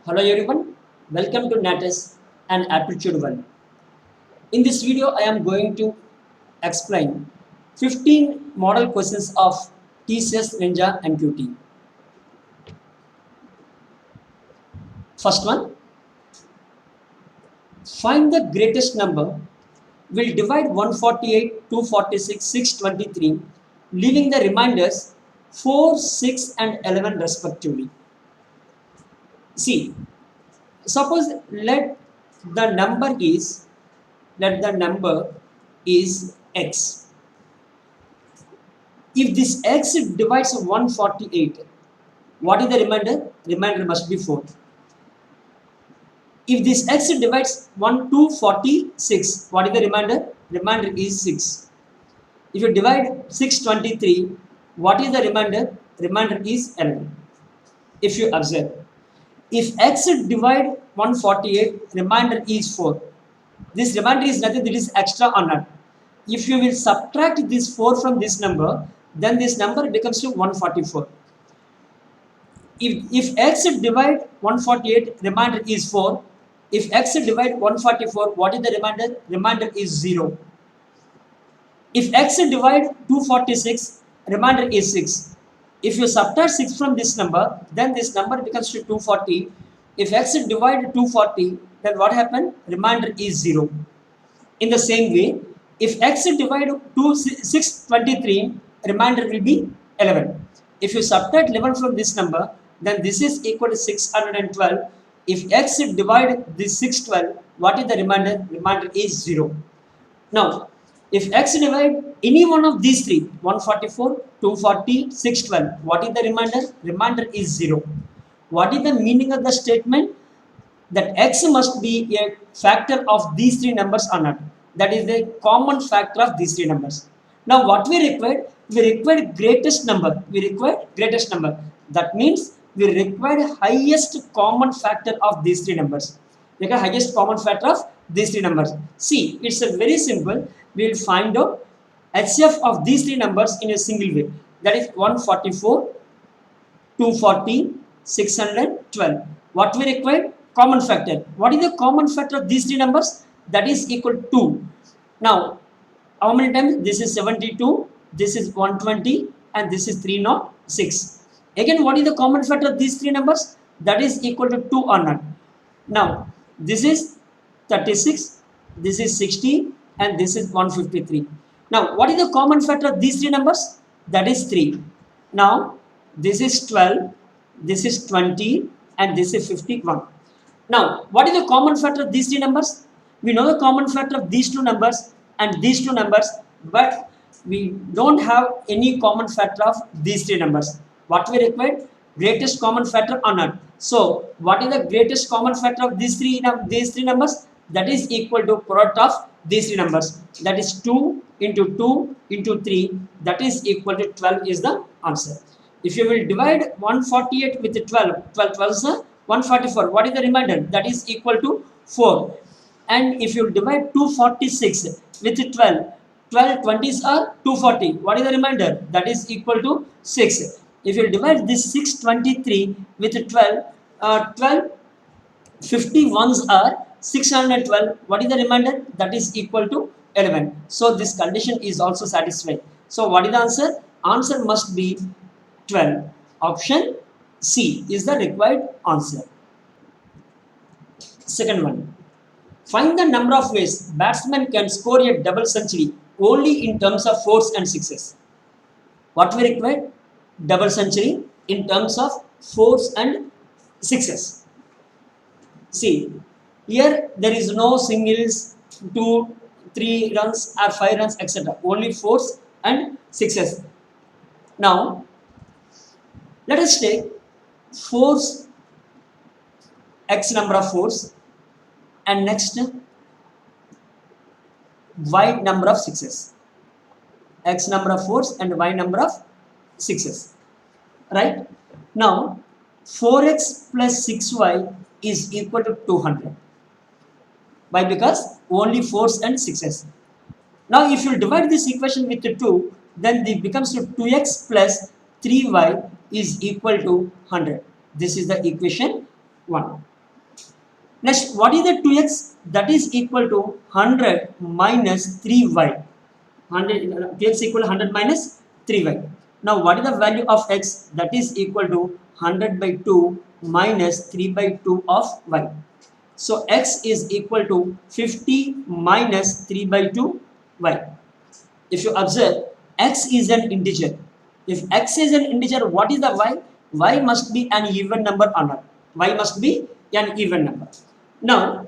Hello everyone, welcome to NATUS and Aptitude World. In this video, I am going to explain 15 model questions of TCS Ninja NQT. First one, find the greatest number. Will divide 148, 246, 623, leaving the reminders 4, 6 and 11 respectively. See, suppose let the number is x. If this x divides 148, what is the remainder? Remainder must be 4. If this x divides 246, what is the remainder? Remainder is 6. If you divide 623, what is the remainder? Remainder is 11. If you observe, if x divide 148, remainder is 4. This remainder is nothing, that is extra or not. If you will subtract this 4 from this number, then this number becomes to 144. If x divide 148, remainder is 4. If x divide 144, what is the remainder? Remainder is 0. If x divide 246, remainder is 6. If you subtract 6 from this number, then this number becomes to 240. If x divide 240, then what happened? Remainder is 0. In the same way, if x divide 623, remainder will be 11. If you subtract 11 from this number, then this is equal to 612. If x divide this 612, what is the remainder? Remainder is 0. Now, if x divide any one of these three, 144, 240, 612, what is the remainder? Remainder is 0. What is the meaning of the statement? That x must be a factor of these three numbers or not. That is the common factor of these three numbers. Now what we required? We required greatest number. That means we required highest common factor of these three numbers. We require highest common factor of these three numbers. See, it's a very simple. We will find out HCF of these three numbers in a single way. That is 144, 240, 612. What we required? Common factor. What is the common factor of these three numbers? That is equal to 2. Now, how many times? This is 72, this is 120, and this is 306. Again, what is the common factor of these three numbers? That is equal to 2 or not. Now, this is 36, this is 60, and this is 153. Now, what is the common factor of these three numbers? That is 3. Now, this is 12, this is 20, and this is 51. Now, what is the common factor of these three numbers? We know the common factor of these two numbers and these two numbers, but we don't have any common factor of these three numbers. What we require? Greatest common factor or not. So, what is the greatest common factor of these three numbers? That is equal to product of these three numbers. That is 2 into 2 into 3. That is equal to 12 is the answer. If you will divide 148 with 12, 12 is 144. What is the remainder? That is equal to 4. And if you divide 246 with 12, 12 20s are 240. What is the remainder? That is equal to 6. If you divide this 623 with 12, 12 51s are 612. What is the remainder? That is equal to 11. So this condition is also satisfied. So what is the answer? Answer must be 12. Option C is the required answer. Second one. Find the number of ways batsmen can score a double century only in terms of fours and sixes. What we require? Double century in terms of fours and sixes. See, here there is no singles, 2, 3 runs or 5 runs, etc. Only fours and sixes. Now, let us take fours, x number of fours, and next y number of sixes. X number of fours and y number of sixes. Right? Now, 4x plus 6y is equal to 200. Why? Because only fours and sixes. Now, if you divide this equation with 2, then it becomes to 2x plus 3y is equal to 100. This is the equation 1. Next, what is the 2x? That is equal to 100 minus 3y. 100, 2x equal to 100 minus 3y. Now, what is the value of x? That is equal to 100 by 2 minus 3 by 2 of y. So, x is equal to 50 minus 3 by 2 y. If you observe, x is an integer. If x is an integer, what is the y? Y must be an even number or not? Y must be an even number. Now,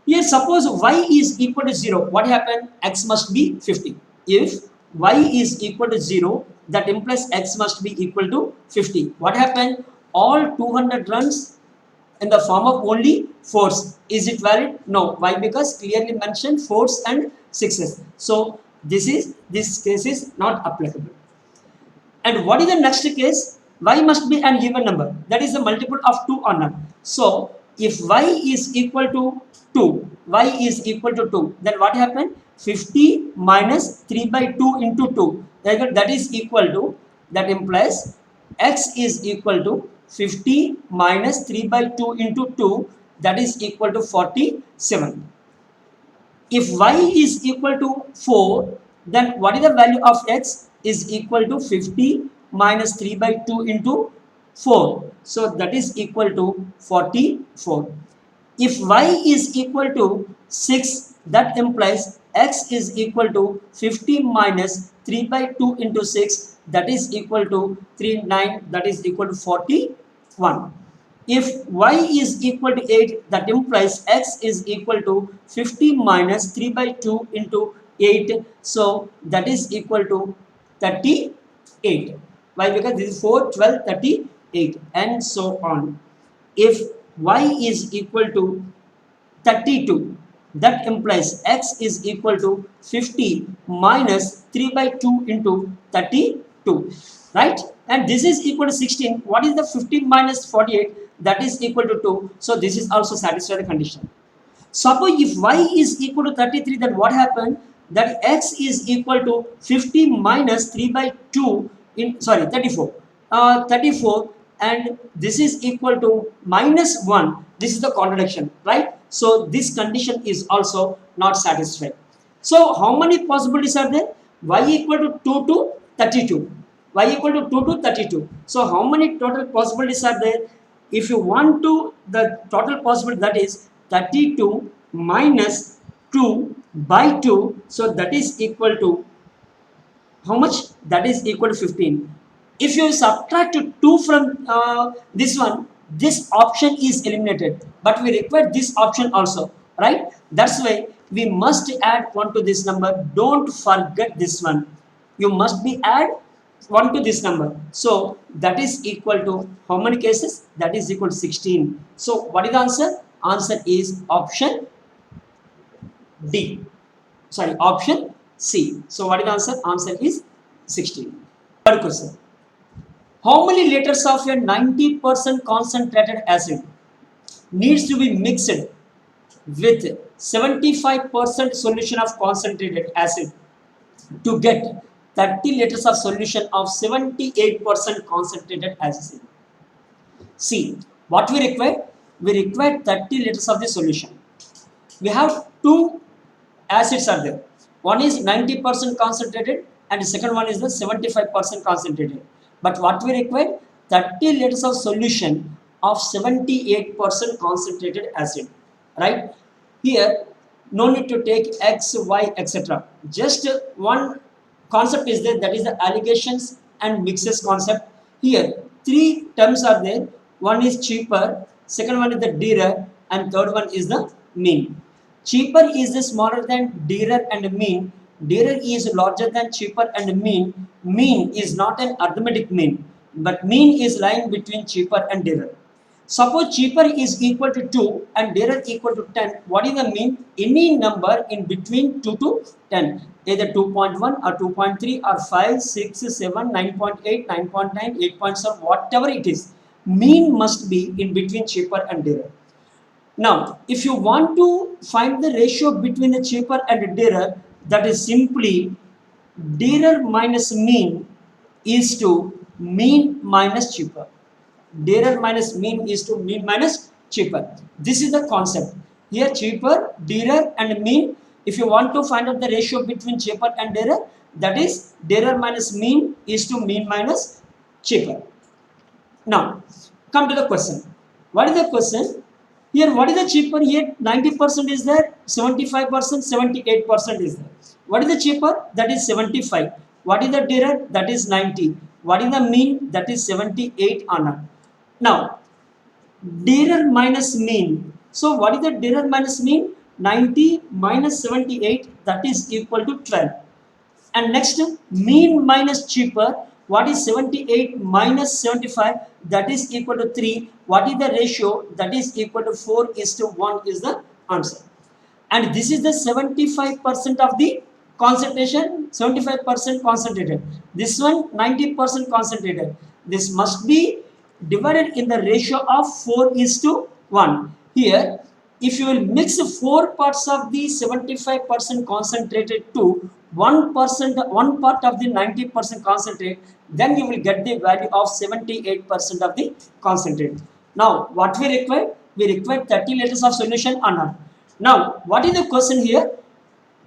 here suppose y is equal to 0. What happened? X must be 50. If y is equal to 0, that implies x must be equal to 50. What happened? All 200 runs in the form of only force. Is it valid? No. Why? Because clearly mentioned force and success. So this case is not applicable. And what is the next case? Y must be an even number. That is the multiple of 2 or not. So if y is equal to 2, y is equal to 2, then what happened? 50 minus 3 by 2 into 2. That is equal to, that implies x is equal to 50 minus 3 by 2 into 2, that is equal to 47. If y is equal to 4, then what is the value of x? Is equal to 50 minus 3 by 2 into 4. So that is equal to 44. If y is equal to 6, that implies x is equal to 50 minus 3 by 2 into 6, that is equal to 39, that is equal to 41. If y is equal to 8, that implies x is equal to 50 minus 3 by 2 into 8. So that is equal to 38. Why? Because this is 4, 12, 38 and so on. If y is equal to 32, that implies x is equal to 50 minus 3 by 2 into 32, right? And this is equal to 16. What is the 50 minus 48? That is equal to 2. So this is also satisfy the condition. Suppose if y is equal to 33, then what happened? That x is equal to 50 minus 3 by 2 in, sorry, 34. 34, and this is equal to minus 1. This is the contradiction, right? So this condition is also not satisfied. So how many possibilities are there? Y equal to 2 to 32. Y equal to 2 to 32. So how many total possibilities are there? If you want to, the total possibility, that is 32 minus 2 by 2. So that is equal to how much? That is equal to 15. If you subtract 2 from this one, this option is eliminated, but we require this option also, right? That's why we must add 1 to this number. Don't forget this one. You must be add 1 to this number. So that is equal to how many cases? That is equal to 16. So what is the answer? Answer is option D. Sorry, option C. So what is the answer? Answer is 16. Third question. How many liters of a 90% concentrated acid needs to be mixed with 75% solution of concentrated acid to get 30 liters of solution of 78% concentrated acid? See, what we require? We require 30 liters of the solution. We have two acids are there. One is 90% concentrated and the second one is the 75% concentrated. But what we require? 30 liters of solution of 78% concentrated acid. Right? Here, no need to take X, Y, etc. Just one concept is there, that is the allegations and mixes concept. Here, three terms are there. One is cheaper, second one is the dearer, and third one is the mean. Cheaper is the smaller than dearer and mean. Dearer is larger than cheaper and mean. Mean is not an arithmetic mean, but mean is lying between cheaper and dearer. Suppose cheaper is equal to 2 and dearer equal to 10. What is the mean? Any number in between 2 to 10. Either 2.1 or 2.3 or 5, 6, 7, 9.8, 9.9, 8.7, whatever it is. Mean must be in between cheaper and dearer. Now, if you want to find the ratio between the cheaper and dearer, that is simply dearer minus mean is to mean minus cheaper. Dearer minus mean is to mean minus cheaper. This is the concept. Here cheaper, dearer and mean. If you want to find out the ratio between cheaper and dearer, that is dearer minus mean is to mean minus cheaper. Now, come to the question. What is the question? Here, what is the cheaper? Here, 90% is there, 75%, 78% is there. What is the cheaper? That is 75. What is the dearer? That is 90. What is the mean? That is 78 or not. Now, dearer minus mean. So, what is the dearer minus mean? 90 minus 78, that is equal to 12. And next, mean minus cheaper. What is 78 minus 75? That is equal to 3. What is the ratio? That is equal to 4:1 is the answer. And this is the 75% of the concentration, 75% concentrated. This one 90% concentrated. This must be divided in the ratio of 4:1. Here, if you will mix 4 parts of the 75% concentrated to 1%, 1 part of the 90% concentrate, then you will get the value of 78% of the concentrate. Now, what we require? We require 30 liters of solution or not. Now, what is the question here?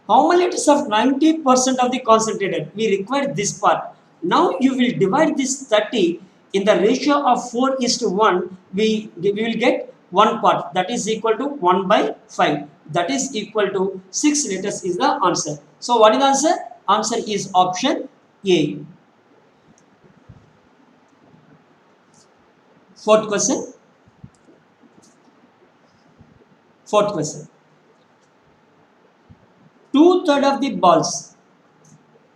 How many liters of 90% of the concentrated? We require this part. Now, you will divide this 30 in the ratio of 4:1. We will get 1 part, that is equal to 1 by 5. That is equal to 6 liters is the answer. So, what is the answer? Answer is option A. Fourth question. Fourth question. 2/3 of the balls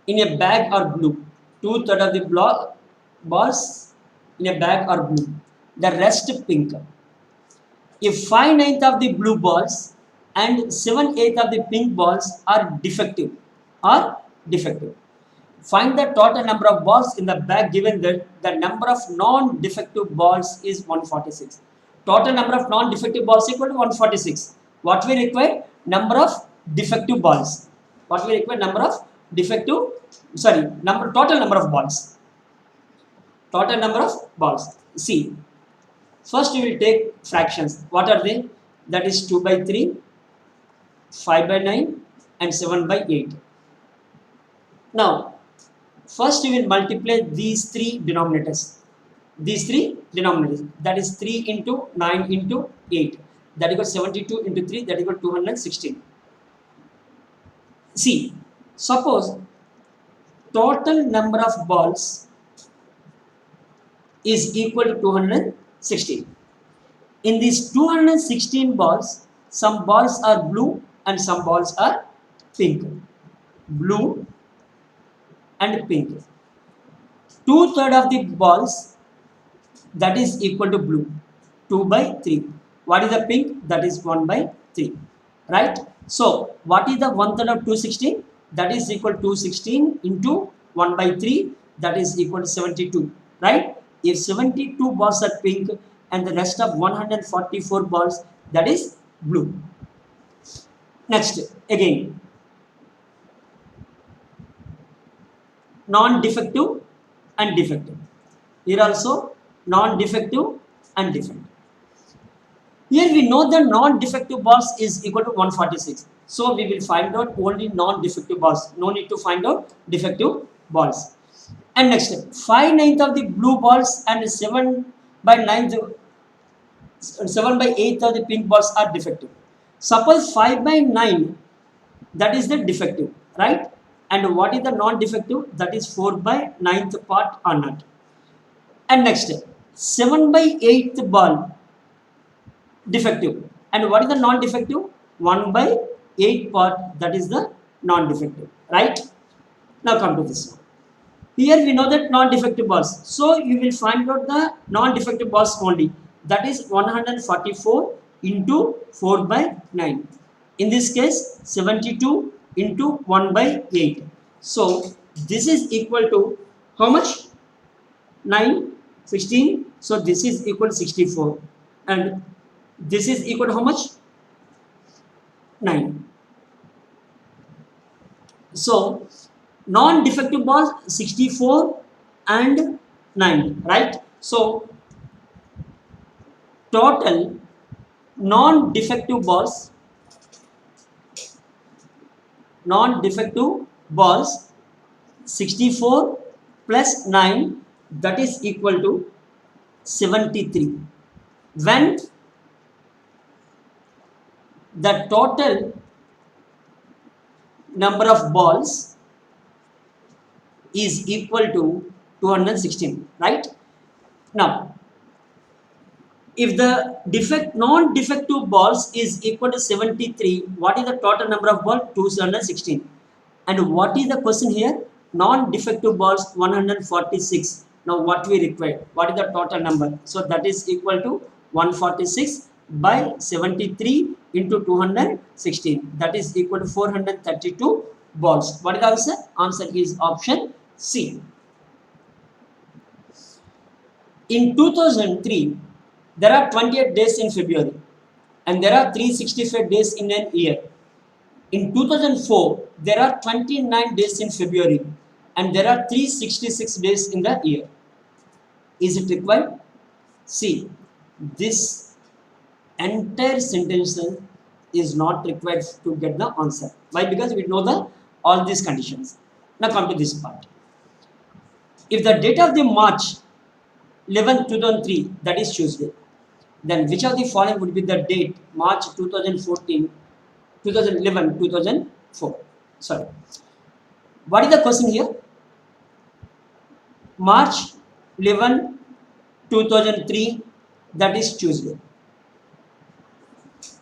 in a bag are blue. 2/3 of the balls in a bag are blue. The rest pink. If 5/9 of the blue balls and 7/8 of the pink balls are defective, find the total number of balls in the bag given that the number of non-defective balls is 146. Total number of non-defective balls equal to 146. What we require? Number of defective balls. What we require? Number of defective, total number of balls. Total number of balls. See, first you will take fractions. What are they? That is 2/3, 5/9 and 7/8. Now, first you will multiply these three denominators. That is 3 into 9 into 8. That equals 72 into 3. That equals 216. See, suppose total number of balls is equal to 216. In these 216 balls, some balls are blue and some balls are pink. Blue and pink. 2/3 of the balls, that is equal to blue. 2/3. What is the pink? That is 1/3. Right? So, what is the 1/3 of 216? That is equal to 216 into 1/3. That is equal to 72. Right? If 72 balls are pink and the rest of 144 balls, that is blue. Next, again, non-defective and defective. Here also non-defective and defective. Here we know the non-defective balls is equal to 146. So we will find out only non-defective balls. No need to find out defective balls. And next, 5/9 of the blue balls and 7/9 7/8 of the pink balls are defective. Suppose 5/9, that is the defective, right? And what is the non-defective? That is 4/9 part or not. And next, 7/8 ball defective. And what is the non-defective? 1/8 part, that is the non-defective, right? Now come to this one. Here we know that non-defective balls. So you will find out the non-defective balls only. That is 144 into 4/9. In this case, 72 into 1/8. So this is equal to how much? 9, 16. So this is equal to 64. And this is equal to how much? 9. So non-defective balls 64 and 9, right? So total non-defective balls 64 plus 9, that is equal to 73. When the total number of balls is equal to 216, right? Now if the non-defective balls is equal to 73, what is the total number of balls? 216. And what is the question here? Non-defective balls 146. Now what we require? What is the total number? So that is equal to 146 by 73 into 216. That is equal to 432 balls. What is the answer? Answer is option C. In 2003, there are 28 days in February and there are 365 days in an year. In 2004, there are 29 days in February and there are 366 days in the year. Is it required? See, this entire sentence is not required to get the answer. Why? Because we know all these conditions. Now come to this part. If the date of the March 11, 2003, that is Tuesday, then which of the following would be the date? March 2014, 2011, 2004. Sorry. What is the question here? March 11, 2003, that is Tuesday.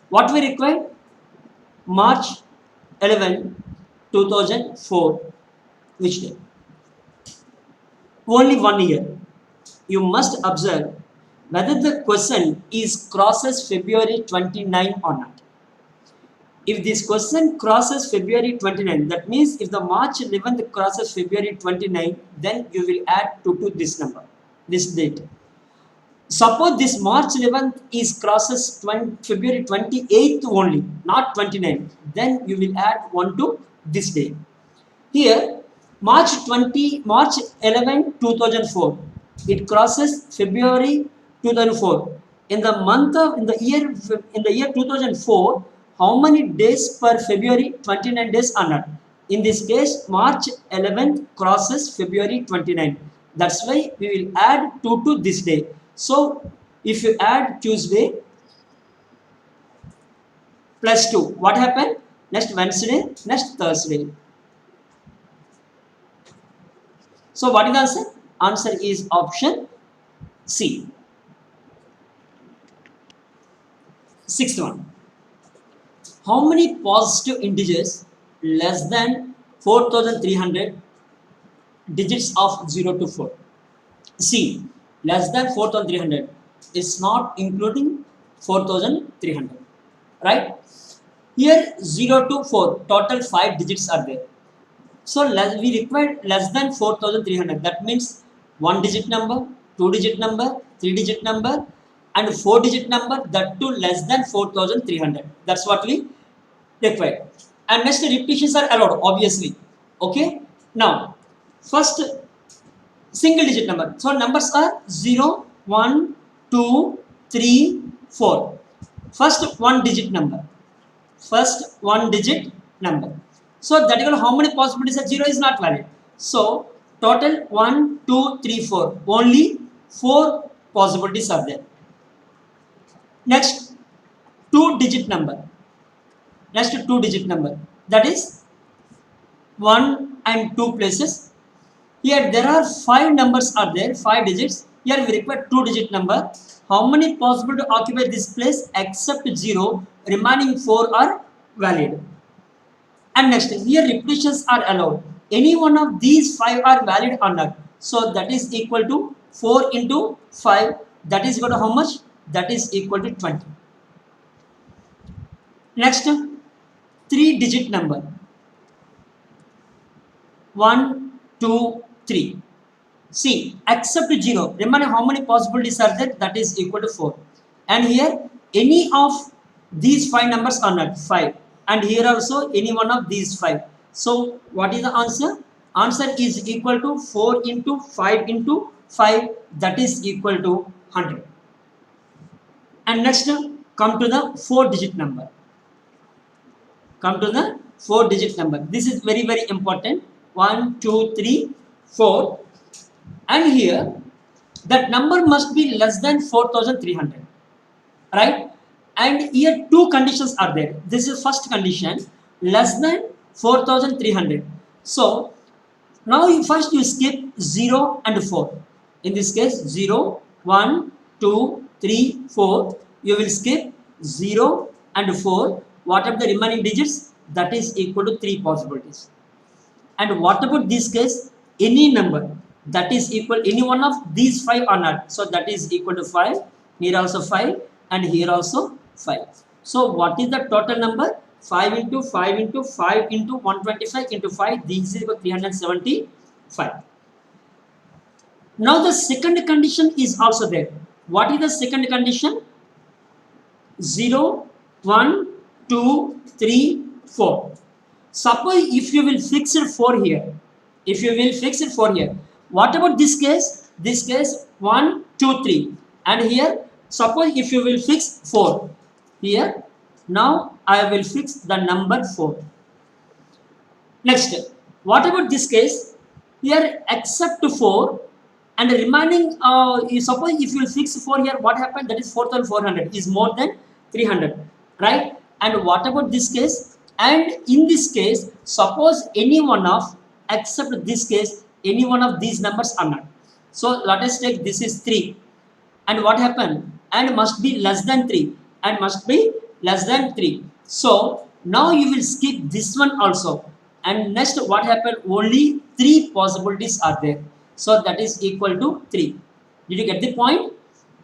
What we require? March 11, 2004, which day? Only 1 year. You must observe whether the question is crosses February 29 or not. If this question crosses February 29, that means if the March 11th crosses February 29, then you will add 2 to this number, this date. Suppose this March 11th is crosses February 28th only, not 29, then you will add 1 to this day. Here, March 11, 2004, it crosses February 2004. In the year 2004, how many days per February? 29 days are not. In this case, March 11th crosses February 29. That's why we will add 2 to this day. So, if you add Tuesday plus 2, what happened? Next Wednesday, next Thursday. So, what is the answer? Answer is option C. Sixth one. How many positive integers less than 4300 digits of 0 to 4? See, less than 4300 is not including 4300, right? Here 0 to 4, total 5 digits are there. So we require less than 4300. That means 1 digit number, 2 digit number, 3 digit number and 4 digit number, that too less than 4300. That's what we require. And next repetitions are allowed, obviously. Okay. Now, first single digit number. So numbers are 0, 1, 2, 3, 4. First one digit number. First one digit number. So that is how many possibilities are 0 is not valid. So total 1, 2, 3, 4. Only 4 possibilities are there. Next 2 digit number. Next 2 digit number. That is 1 and 2 places. Here there are 5 numbers are there, 5 digits. Here we require 2 digit number. How many possible to occupy this place except 0? Remaining 4 are valid. And next, here repetitions are allowed. Any one of these 5 are valid or not. So that is equal to 4 into 5. That is equal to how much? That is equal to 20. Next, 3 digit number. 1, 2, 3. See, except 0. Remember how many possibilities are there? That is equal to 4. And here, any of these 5 numbers are not 5. And here also, any one of these 5. So, what is the answer? Answer is equal to 4 into 5 into 5. That is equal to 100. And next, come to the 4-digit number. Come to the 4-digit number. This is very, very important. 1, 2, 3, 4. And here, that number must be less than 4,300. Right? And here two conditions are there. This is first condition, less than 4,300. So, now first you skip 0 and 4. In this case, 0, 1, 2, 3, 4. You will skip 0 and 4. What are the remaining digits? That is equal to 3 possibilities. And what about this case? Any number that is equal, any one of these 5 or not. So that is equal to 5. Here also 5 and here also 5. So what is the total number? 5 into 5 into 5 into 125 into 5. This is equal to 375. Now the second condition is also there. What is the second condition? 0, 1, 2, 3, 4. Suppose if you will fix it 4 here. If you will fix it 4 here. What about this case? This case 1, 2, 3. And here, suppose if you will fix 4. Here, now I will fix the number 4. Next, what about this case? Here, except 4 and remaining, suppose if you will fix 4 here, what happened? That is 4,400 is more than 300, right? And what about this case? And in this case, suppose any one of, except this case, any one of these numbers are not. So let us take this is 3. And what happened? And must be less than 3. And must be less than 3. So now you will skip this one also. And next what happened? Only 3 possibilities are there. So that is equal to 3. Did you get the point?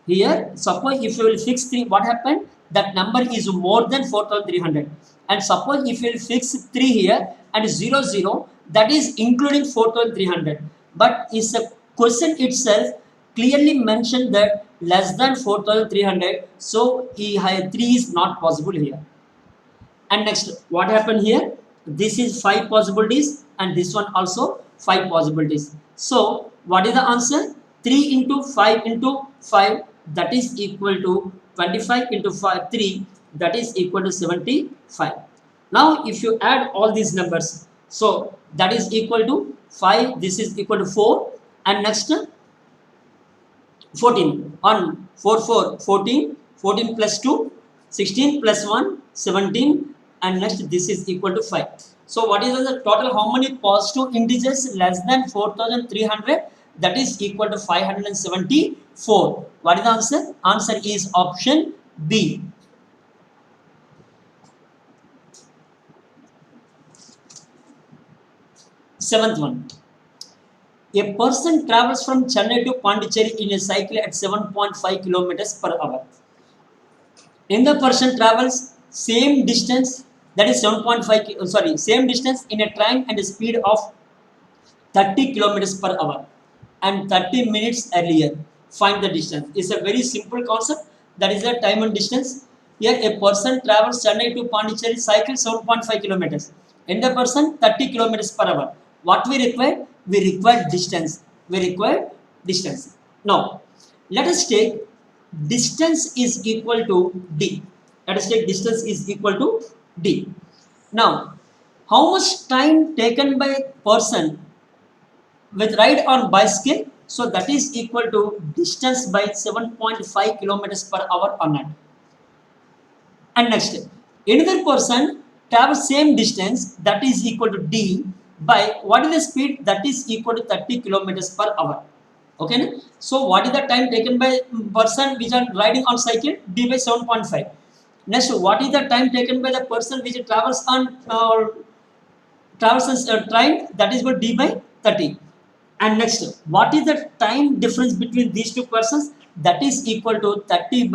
Here, suppose if you will fix 3, what happened? That number is more than 4,300. And suppose if you will fix 3 here and 0, 0, that is including 4,300. But is a question itself clearly mentioned that less than 4,300. So 3 is not possible here. And next, what happened here? This is 5 possibilities and this one also 5 possibilities. So what is the answer? 3 into 5 into 5, that is equal to 25 into 5, 3, that is equal to 75. Now if you add all these numbers, so that is equal to 5, this is equal to 4, and next 14, on 4, 4, 14, 14 plus 2, 16 plus 1, 17, and next this is equal to 5. So what is the total? How many positive integers less than 4,300? That is equal to 574. What is the answer? Answer is option B. Seventh one. A person travels from Chennai to Pondicherry in a cycle at 7.5 kilometers per hour. And the person travels same distance, that is 7.5, same distance in a train and a speed of 30 kilometers per hour and 30 minutes earlier. Find the distance. It's a very simple concept. That is the time and distance. Here a person travels Chennai to Pondicherry, cycle 7.5 kilometers. And the person 30 kilometers per hour. What we require? We require distance. We require distance. Now, let us take distance is equal to D. Let us take distance is equal to D. Now, how much time taken by person with ride on bicycle? So that is equal to distance by 7.5 kilometers per hour or not. And next, another person travels same distance, that is equal to D by what is the speed? That is equal to 30 kilometers per hour. Okay. So what is the time taken by person which are riding on cycle? D by 7.5. Next, what is the time taken by the person which travels on train? That is equal to D by 30. And next, what is the time difference between these two persons? That is equal to 30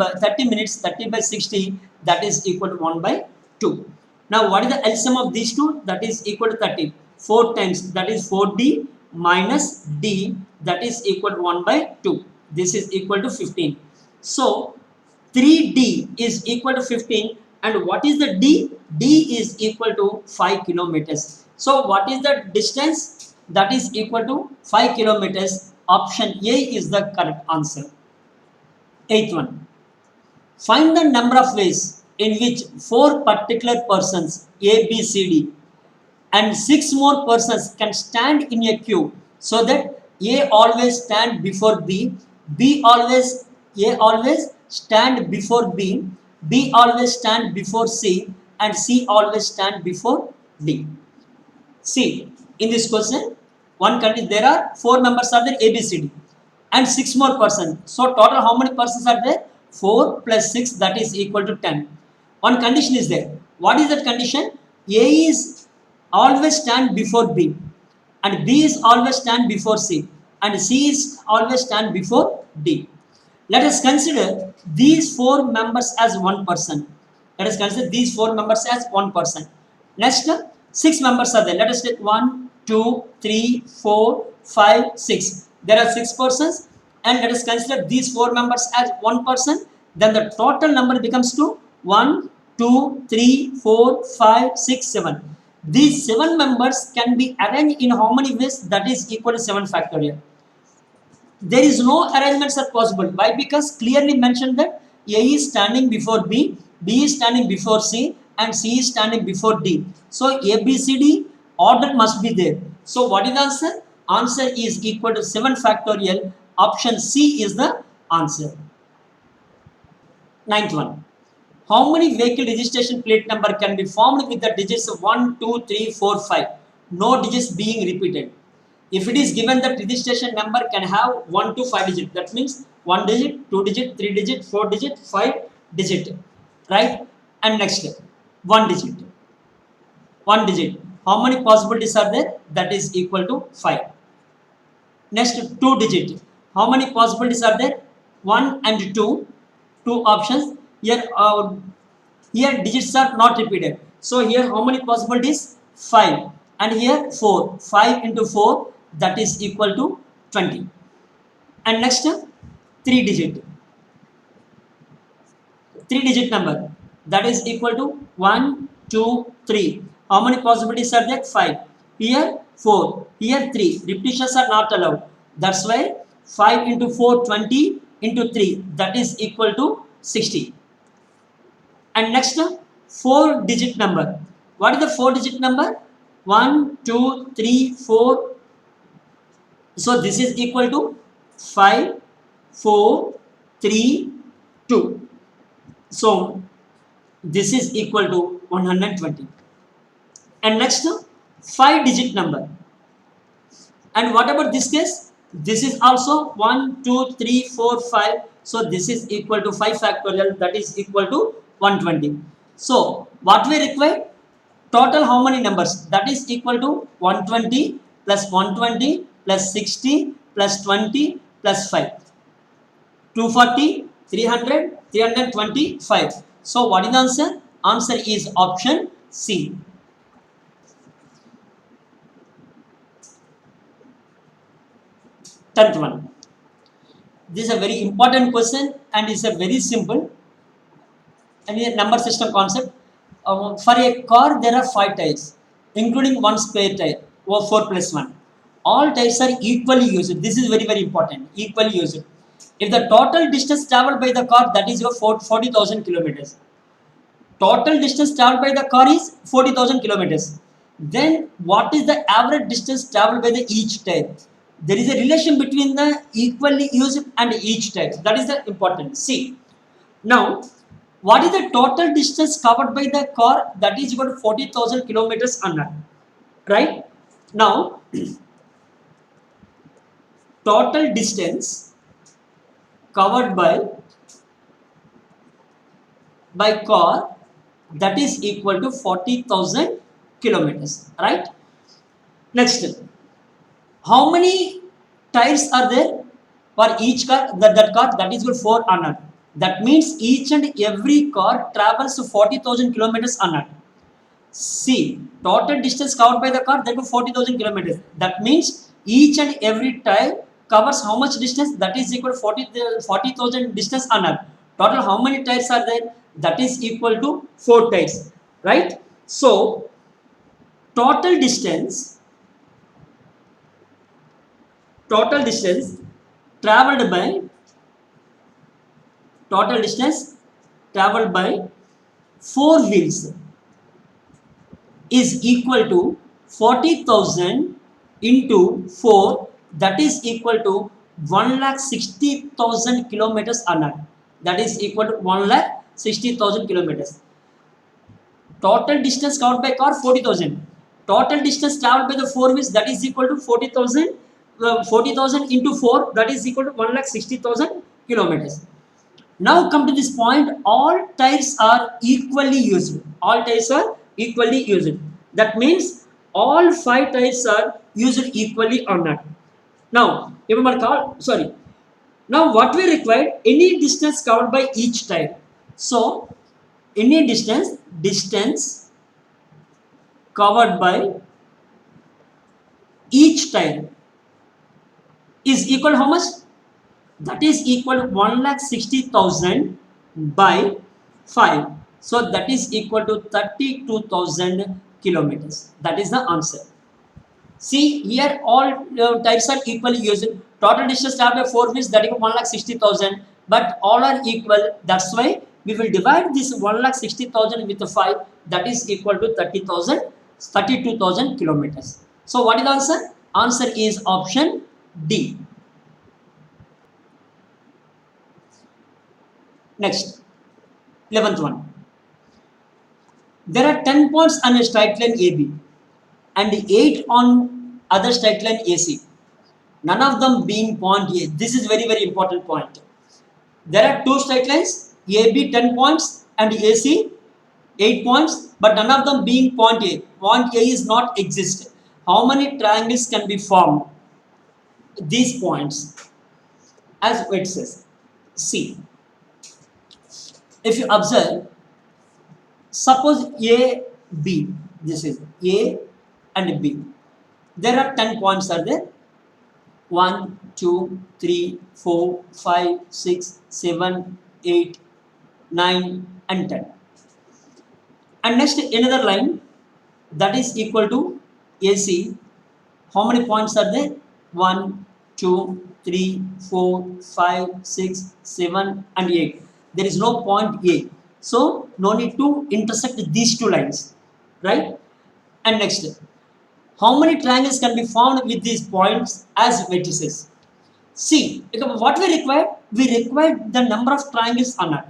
minutes, 30 by 60, that is equal to 1 by 2. Now, what is the LCM of these two? That is equal to 30. 4 times, that is 4D minus D, that is equal to 1 by 2. This is equal to 15. So, 3D is equal to 15. And what is the D? D is equal to 5 kilometers. So, what is the distance? That is equal to 5 kilometers. Option A is the correct answer. Eighth one. Find the number of ways in which 4 particular persons A, B, C, D and 6 more persons can stand in a queue so that A always stand before B, A always stand before B, B always stand before C, and C always stand before D. See, in this question, one country there are 4 members are there A, B, C, D, and 6 more persons. So total how many persons are there? 4 plus 6, that is equal to 10. One condition is there. What is that condition? A is always stand before B, and B is always stand before C, and C is always stand before D. Let us consider these 4 members as one person. Let us consider these 4 members as one person. Next, 6 members are there. Let us take 1, 2, 3, 4, 5, 6. There are 6 persons, and let us consider these 4 members as one person. Then the total number becomes to 1, 2, 3, 4, 5, 6, 7. These 7 members can be arranged in how many ways? That is equal to 7 factorial. There is no arrangements are possible. Why? Because clearly mentioned that A is standing before B, B is standing before C, and C is standing before D. So A, B, C, D order must be there. So what is the answer? Answer is equal to 7 factorial. Option C is the answer. Ninth one. How many vehicle registration plate number can be formed with the digits of 1, 2, 3, 4, 5? No digits being repeated. If it is given that registration number can have 1 to 5 digit, that means 1 digit, 2 digit, 3 digit, 4 digit, 5 digit, right? And next, 1 digit. 1 digit. How many possibilities are there? That is equal to 5. Next, 2 digit. How many possibilities are there? 1 and 2. Two options. Here digits are not repeated. So here how many possibilities? 5. And here 4. 5 into 4, that is equal to 20. And next, 3 digit. 3 digit number, that is equal to 1, 2, 3. How many possibilities are there? 5. Here 4. Here 3. Repetitions are not allowed. That's why 5 into 4, 20 into 3, that is equal to 60. And next, 4 digit number. What is the 4 digit number? 1, 2, 3, 4. So this is equal to 5, 4, 3, 2. So this is equal to 120. And next, 5 digit number. And what about this case? This is also 1, 2, 3, 4, 5. So this is equal to 5 factorial, that is equal to 120. So what we require? Total how many numbers? That is equal to 120 plus 120 plus 60 plus 20 plus 5. 240, 300, 325. So what is the answer? Answer is option C. 10th one. This is a very important question and is a very simple and a number system concept. For a car, there are 5 tires, including one spare tire, or 4 plus 1. All tires are equally used. This is very, very important. Equally used. If the total distance traveled by the car, that is your 40,000 kilometers. Total distance traveled by the car is 40,000 kilometers. Then what is the average distance traveled by the each tire? There is a relation between the equally used and each tire. That is the important. See, now what is the total distance covered by the car? That is about 40,000 kilometers under, right? Now total distance covered by car, that is equal to 40,000 kilometers, right? Next, how many tires are there for each car? That car, that is equal 4 under. That means each and every car travels 40,000 kilometers under. See, total distance covered by the car, that is 40,000 kilometers. That means each and every tire covers how much distance? That is equal to 40,000 distance under. Total how many tires are there? That is equal to 4 tires, right? So total distance traveled by total distance traveled by 4 wheels is equal to 40,000 into 4, that is equal to 1,60,000 kilometers an hour. That is equal to 1,60,000 kilometers. Total distance covered by car 40,000. Total distance traveled by the 4 wheels, that is equal to 40,000. 40,000 into 4, that is equal to 1,60,000 kilometers. Now come to this point, all tires are equally used. All tires are equally used. That means all 5 tires are used equally or not. Now, now what we require, any distance covered by each tire. So, any distance covered by each tire is equal to how much? That is equal to 1,60,000 by 5. So that is equal to 32,000 kilometers. That is the answer. See here, all types are equally used. Total distance traveled by 4 wheels, that is 1,60,000, but all are equal. That's why we will divide this 1,60,000 with the 5. That is equal to 32,000 kilometers. So what is the answer? Answer is option D. Next, 11th one. There are 10 points on a straight line AB and 8 on other straight line AC. None of them being point A. This is very important point. There are 2 straight lines, AB 10 points and AC 8 points, but none of them being point A. Point A is not exist. How many triangles can be formed? These points, as it says. See, if you observe, suppose A, B, this is A and B. There are 10 points are there. 1, 2, 3, 4, 5, 6, 7, 8, 9 and 10. And next another line that is equal to AC. How many points are there? 1, 2, 3, 4, 5, 6, 7 and 8. There is no point A. So no need to intersect these 2 lines. Right? And next, how many triangles can be formed with these points as vertices? See, what we require? We require the number of triangles on it.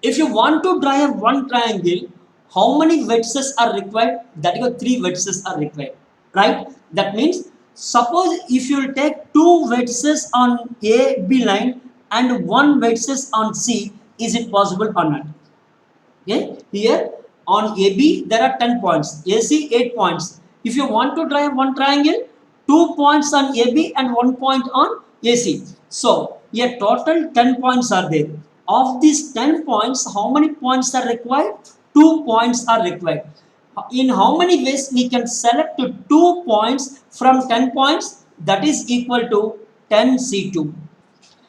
If you want to draw one triangle, how many vertices are required? That is 3 vertices are required. Right? That means, suppose if you will take 2 vertices on A, B line and 1 vertices on C, is it possible or not? Okay, here on AB there are 10 points, AC 8 points. If you want to draw one triangle, 2 points on AB and 1 point on AC. So here total 10 points are there. Of these 10 points, how many points are required? 2 points are required. In how many ways we can select 2 points from 10 points? That is equal to 10C2.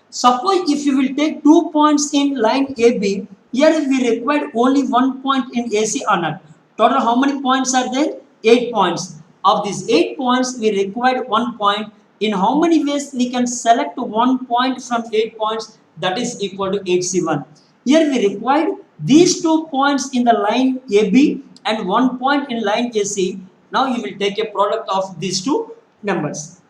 Suppose if you will take 2 points in line AB, here we required only 1 point in AC or not. Total how many points are there? 8 points. Of these 8 points, we required 1 point. In how many ways we can select 1 point from 8 points? That is equal to 8C1. Here we required these 2 points in the line AB and 1 point in line AC. Now you will take a product of these 2 numbers.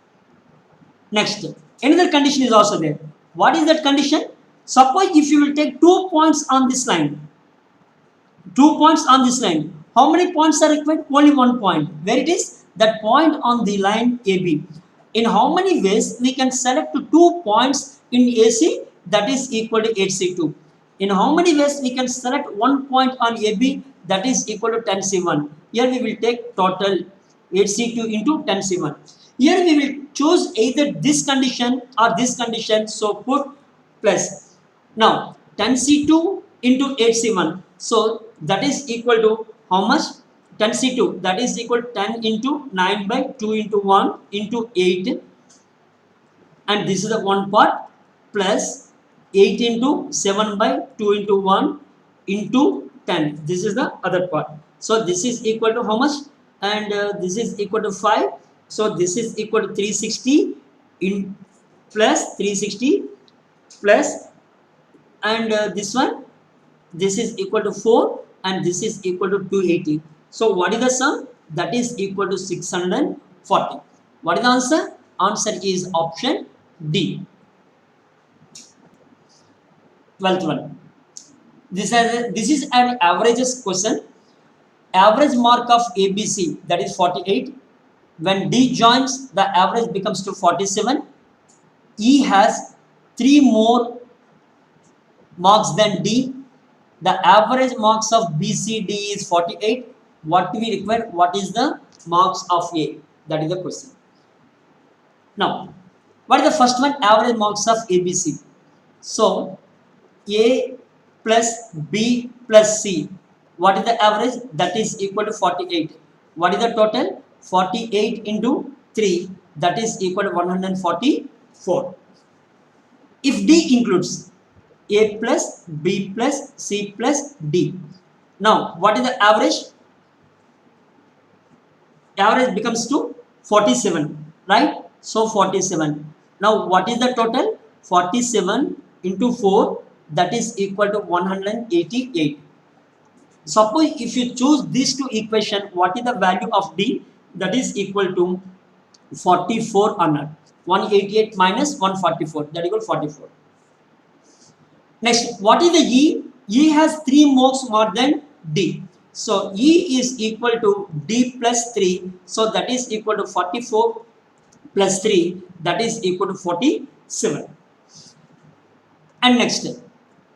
Next, another condition is also there. What is that condition? Suppose if you will take 2 points on this line, 2 points on this line, how many points are required? Only 1 point. Where it is? That point on the line AB. In how many ways we can select 2 points in AC? That is equal to 8C2. In how many ways we can select 1 point on AB? That is equal to 10C1. Here we will take total 8C2 into 10C1. Here we will choose either this condition or this condition. So put plus. Now 10C2 into 8C1. So that is equal to how much? 10C2. That is equal to 10 into 9 by 2 into 1 into 8. And this is the one part plus 8 into 7 by 2 into 1 into 10. This is the other part. So this is equal to how much? And this is equal to 5. So this is equal to 360 in plus 360 plus and this one this is equal to 4 and this is equal to 280. So what is the sum? That is equal to 640. What is the answer? Answer is option D. 12th one. This is an averages question. Average mark of ABC, that is 48. When D joins, the average becomes to 47. E has 3 more marks than D. The average marks of BCD is 48. What do we require? What is the marks of A? That is the question. Now, what is the first one? Average marks of ABC. So, A plus B plus C. What is the average? That is equal to 48. What is the total? 48 into 3. That is equal to 144. If D includes A plus B plus C plus D. Now, what is the average? Average becomes to 47, right? So, 47. Now, what is the total? 47 into 4, that is equal to 188. Suppose if you choose these two equations, what is the value of D? That is equal to 4400. 188 minus 144, that equal 44. Next, what is the E? E has 3 marks more than D. So, E is equal to D plus 3. So, that is equal to 44 plus 3. That is equal to 47. And next,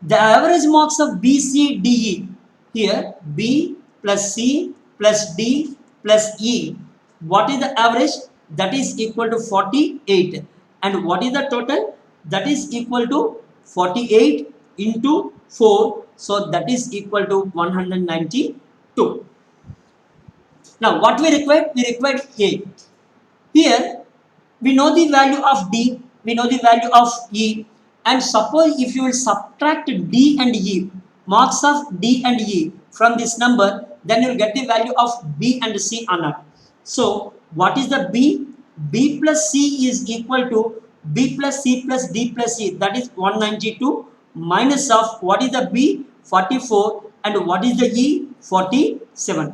the average marks of B, C, D, E. Here, B plus C plus D plus E. What is the average? That is equal to 48. And what is the total? That is equal to 48 into 4. So, that is equal to 192. Now, what we required? We required A. Here, we know the value of D, we know the value of E, and suppose if you will subtract D and E, marks of D and E from this number, then you will get the value of B and C or not. So, what is the B? B plus C is equal to B plus C plus D plus E, that is 192 minus of what is the B? 44, and what is the E? 47,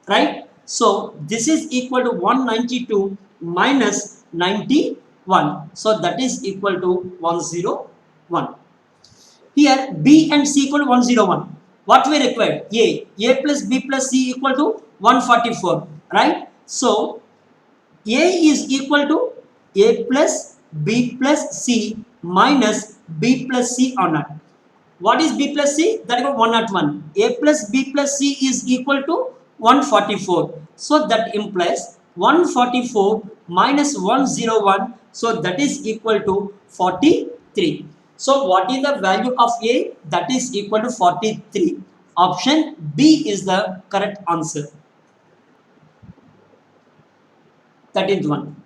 right? So, this is equal to 192 minus 91. So, that is equal to 101. Here, B and C equal to 101. What we required? A plus B plus C equal to 144, right? So, A is equal to A plus B plus C minus B plus C or not. What is B plus C? That is 101. A plus B plus C is equal to 144. So that implies 144 minus 101. So that is equal to 43. So what is the value of A? That is equal to 43. Option B is the correct answer. 13th one.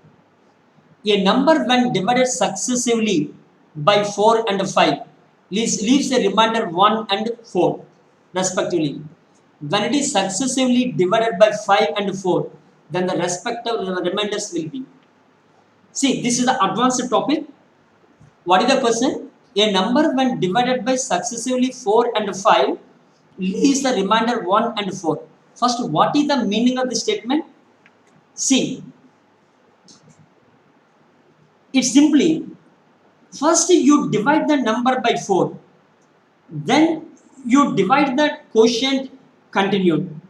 A number when divided successively by 4 and 5 leaves a remainder 1 and 4 respectively. When it is successively divided by 5 and 4, then the respective remainders will be. See, this is the advanced topic. What is the question? A number when divided by successively 4 and 5 leaves the remainder 1 and 4. First, what is the meaning of the statement? See, it's simply, first you divide the number by 4, then you divide the quotient continued.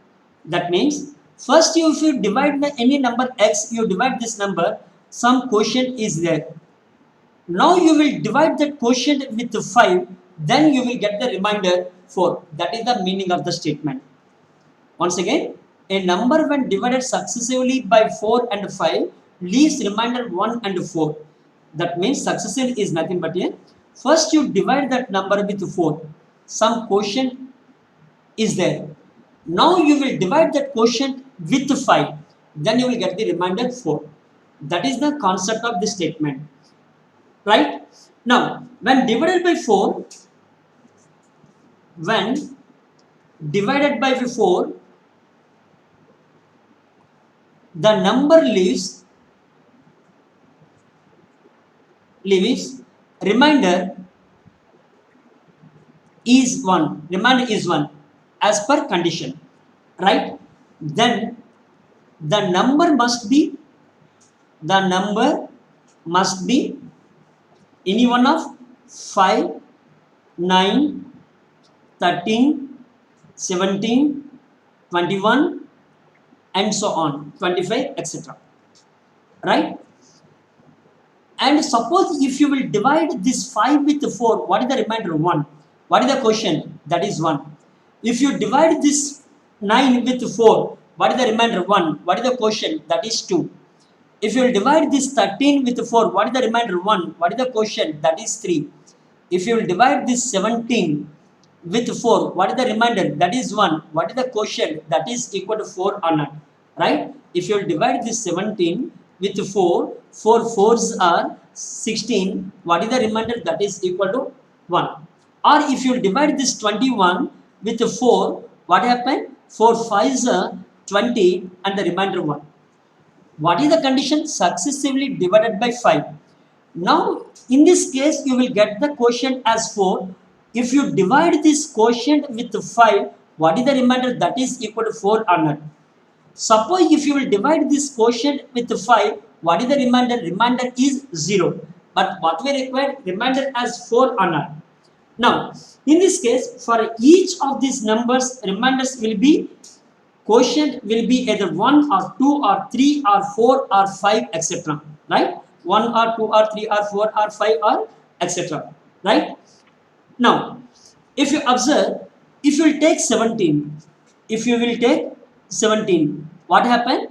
That means, first if you divide any number x, you divide this number, some quotient is there. Now you will divide that quotient with 5, then you will get the remainder 4. That is the meaning of the statement. Once again, a number when divided successively by 4 and 5 leaves remainder 1 and 4. That means successive is nothing but a, first you divide that number with 4. Some quotient is there. Now you will divide that quotient with 5. Then you will get the remainder 4. That is the concept of the statement. Right? Now, when divided by 4, when divided by 4, the number leaves remainder is 1, remainder is 1 as per condition, right? Then the number must be any one of 5, 9, 13, 17, 21 and so on, 25 etc. Right? And suppose if you will divide this 5 with 4, what is the remainder? 1. What is the question? That is 1. If you divide this 9 with 4, what is the remainder? 1. What is the question? That is 2. If you will divide this 13 with 4, what is the remainder? 1. What is the question? That is 3. If you will divide this 17 with 4, what is the remainder? That is 1. What is the question? That is equal to 4 or not. Right? If you will divide this 17 with 4, 4 fours are 16. What is the remainder? That is equal to 1. Or if you will divide this 21 with 4, what happened? 4 fives are 20 and the remainder 1. What is the condition? Successively divided by 5. Now, in this case, you will get the quotient as 4. If you divide this quotient with 5, what is the remainder? That is equal to 4 or not. Suppose if you will divide this quotient with 5, what is the remainder? Remainder is 0. But what we require? Remainder as 4 or not. Now, in this case, for each of these numbers, reminders will be quotient will be either 1 or 2 or 3 or 4 or 5 etc. Right? 1 or 2 or 3 or 4 or 5 or etc. Right? Now, if you observe, if you will take 17, what happened?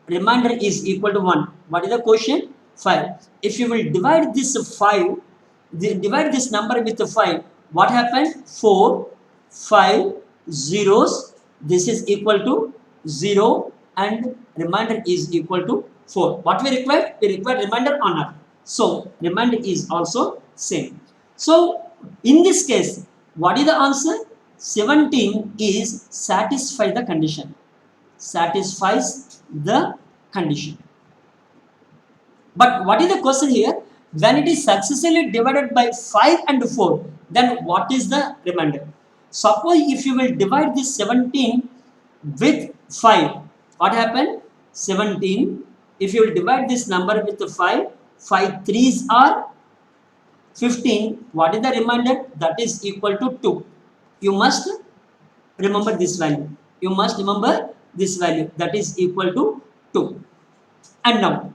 Remainder is equal to 1. What is the quotient? 5. If you will divide this 5, divide this number with 5, what happened? 4, 5, zeros. This is equal to 0 and remainder is equal to 4. What we require? We require remainder or not. So, remainder is also same. So, in this case, what is the answer? 17 is satisfy the condition. Satisfies the condition. But what is the question here? When it is successively divided by 5 and 4, then what is the remainder? Suppose if you will divide this 17 with 5, what happened? 17, if you will divide this number with 5, 5 threes are 15. What is the remainder? That is equal to 2. You must remember this value. You must remember this value. That is equal to 2. And now,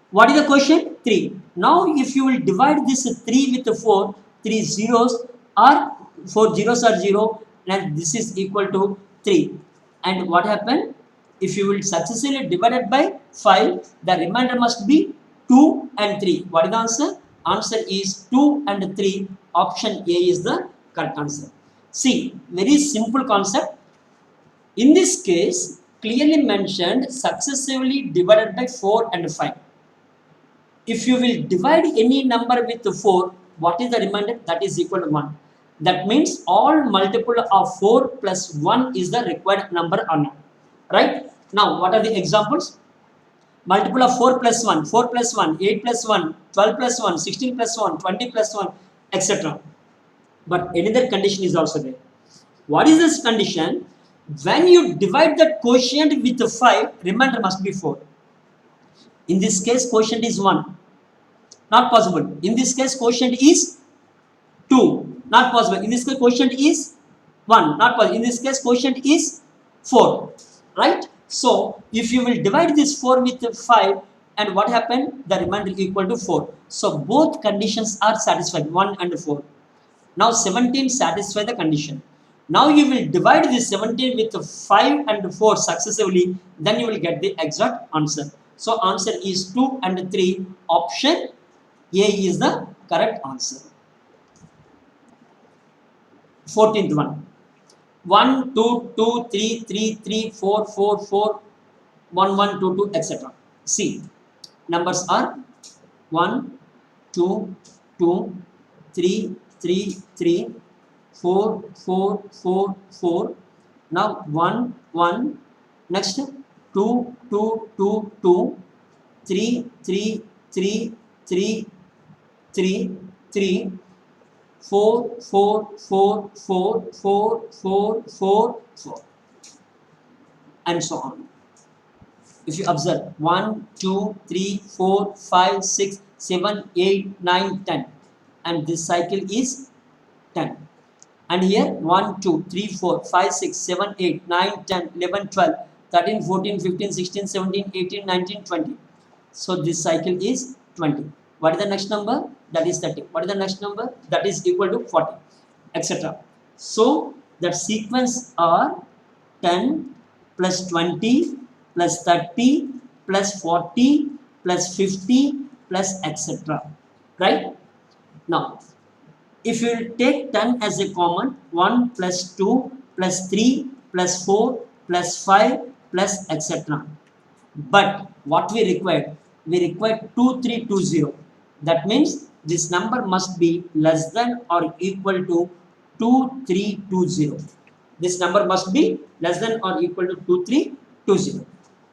what is the question? 3. Now, if you will divide this 3 with 4, 3 zeros are 4 zeros are 0 and this is equal to 3. And what happened? If you will successively divide it by 5, the remainder must be 2 and 3. What is the answer? Answer is 2 and 3. Option A is the correct answer. See, very simple concept. In this case, clearly mentioned successively divided by 4 and 5. If you will divide any number with 4, what is the remainder? That is equal to 1. That means all multiple of 4 plus 1 is the required number or not. Right? Now, what are the examples? Multiple of 4 plus 1, 4 plus 1, 8 plus 1, 12 plus 1, 16 plus 1, 20 plus 1, etc. But another condition is also there. What is this condition? When you divide the quotient with 5, remainder must be 4. In this case, quotient is 1. Not possible. In this case, quotient is 2. Not possible. In this case, quotient is 1. Not possible. In this case, quotient is 4. Right? So, if you will divide this 4 with 5, and what happened? The remainder equal to 4. So, both conditions are satisfied, 1 and 4. Now, 17 satisfy the condition. Now, you will divide this 17 with 5 and 4 successively, then you will get the exact answer. So, answer is 2 and 3. Option A is the correct answer. 14th one. 1, 2, 2, 3, 3, 3, 4, 4, 4, 1, 1, 2, 2, etc. See, numbers are 1, 2, 2, 3, 3, 3, 4, 4, 4, 4. Now 1, 1. Next 2, 2, 2, 2, 3, 3, 3, 3, 3, 3, 4, 4, 4, 4, 4, 4, 4, 4, and so on. If you observe 1, 2, 3, 4, 5, 6, 7, 8, 9, 10, and this cycle is 10. And here 1, 2, 3, 4, 5, 6, 7, 8, 9, 10, 11, 12, 13, 14, 15, 16, 17, 18, 19, 20. So this cycle is 20. What is the next number? That is 30. What is the next number? That is equal to 40, etc. So that sequence are 10 plus 20 plus 30 plus 40 plus 50 plus etc. Right? Now, if you take 10 as a common, 1 plus 2 plus 3 plus 4 plus 5 plus etc. But what we require? We require 2320. That means this number must be less than or equal to 2320. This number must be less than or equal to 2320.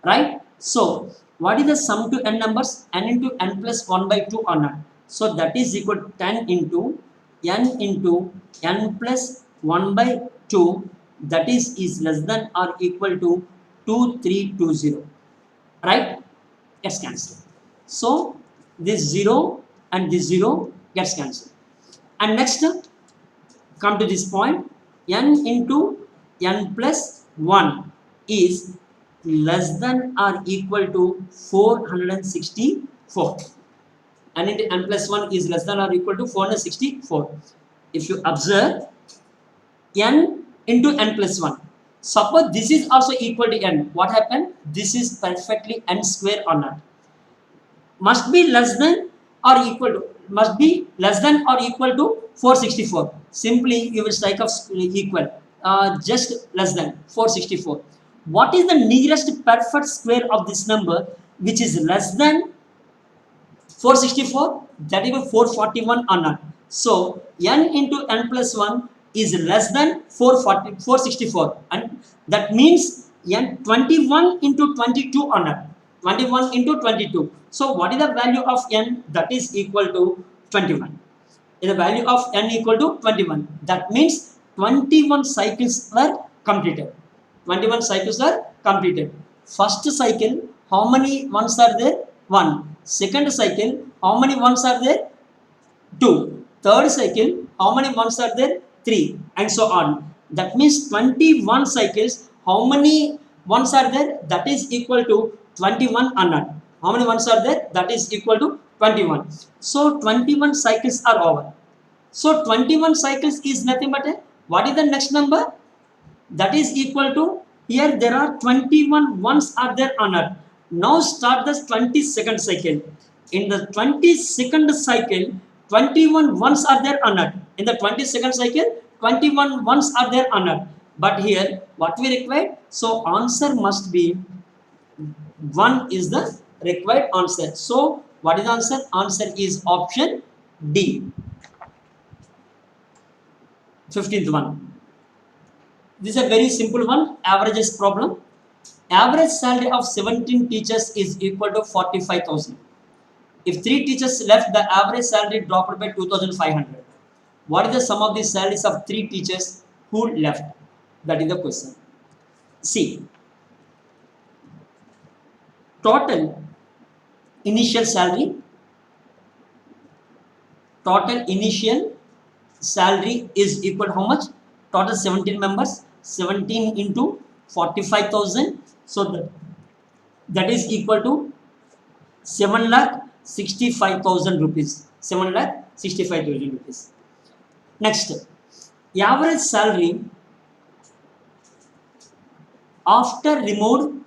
Right? So, what is the sum to n numbers? N into n plus 1 by 2 or not? So, that is equal to 10 into n plus 1 by 2, that is less than or equal to 2320. Right? Gets cancelled. So this 0 and this 0 gets cancelled. And next, come to this point, n into n plus 1 is less than or equal to 464. N into n plus 1 is less than or equal to 464. If you observe n into n plus 1, suppose this is also equal to n, what happened? This is perfectly n square or not? Must be less than or equal to, must be less than or equal to 464. Simply you will strike off equal, just less than 464. What is the nearest perfect square of this number which is less than 464? That is 441 or not? So n into n plus 1 is less than 464, and that means n 21 into 22 or not? 21 into 22. So what is the value of n? That is equal to 21. The value of n equal to 21. That means 21 cycles were completed. 21 cycles are completed. First cycle, how many ones are there? 1. Second cycle, how many ones are there? 2. Third cycle, how many ones are there? 3. And so on. That means 21 cycles, how many ones are there? That is equal to 21 or not? How many ones are there? That is equal to 21. So 21 cycles are over. So 21 cycles is nothing but what is the next number? That is equal to, here there are 21 ones are there on earth. Now start the 22nd cycle. In the 22nd cycle, 21 ones are there on earth. In the 22nd cycle, 21 ones are there on earth. But here, what we require? So answer must be 1 is the required answer. So what is the answer? Answer is option D. 15th one. This is a very simple one, averages problem. Average salary of 17 teachers is equal to 45,000. If 3 teachers left, the average salary dropped by 2,500. What is the sum of the salaries of 3 teachers who left? That is the question. See, total initial salary is equal to how much? Total 17 members, 17 into 45,000. So that is equal to 7,65,000 rupees. 7,65,000 rupees. Next, average salary after removed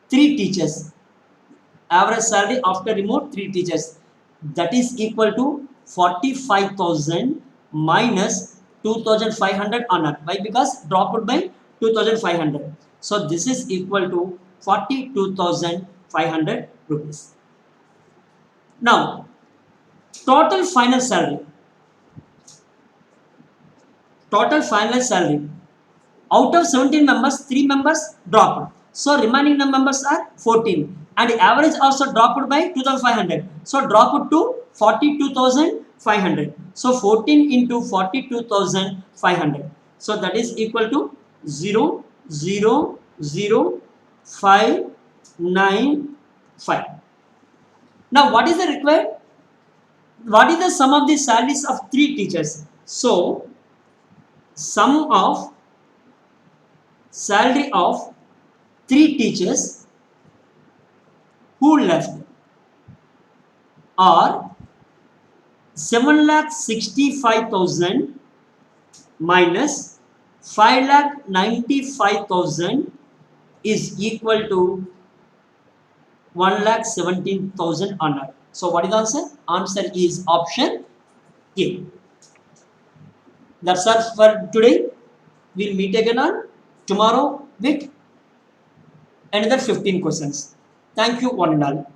3 teachers. Average salary after removed 3 teachers. That is equal to 45,000 minus 2,500 on earth. Why? Because dropped by 2,500. So this is equal to 42,500 rupees. Now, total final salary. Out of 17 members, 3 members dropped. So remaining members are 14. And the average also dropped by 2,500. So dropped to 42,000 500. So 14 into 42,500. So that is equal to 0, 0, 0, 5, 9, 5. Now what is the required? What is the sum of the salaries of 3 teachers? So sum of salary of 3 teachers who left are 7,65,000 minus 5,95,000 is equal to 1,17,000 honor. So what is the answer? Answer is option A. That's all for today. We'll meet again on tomorrow with another 15 questions. Thank you one and all.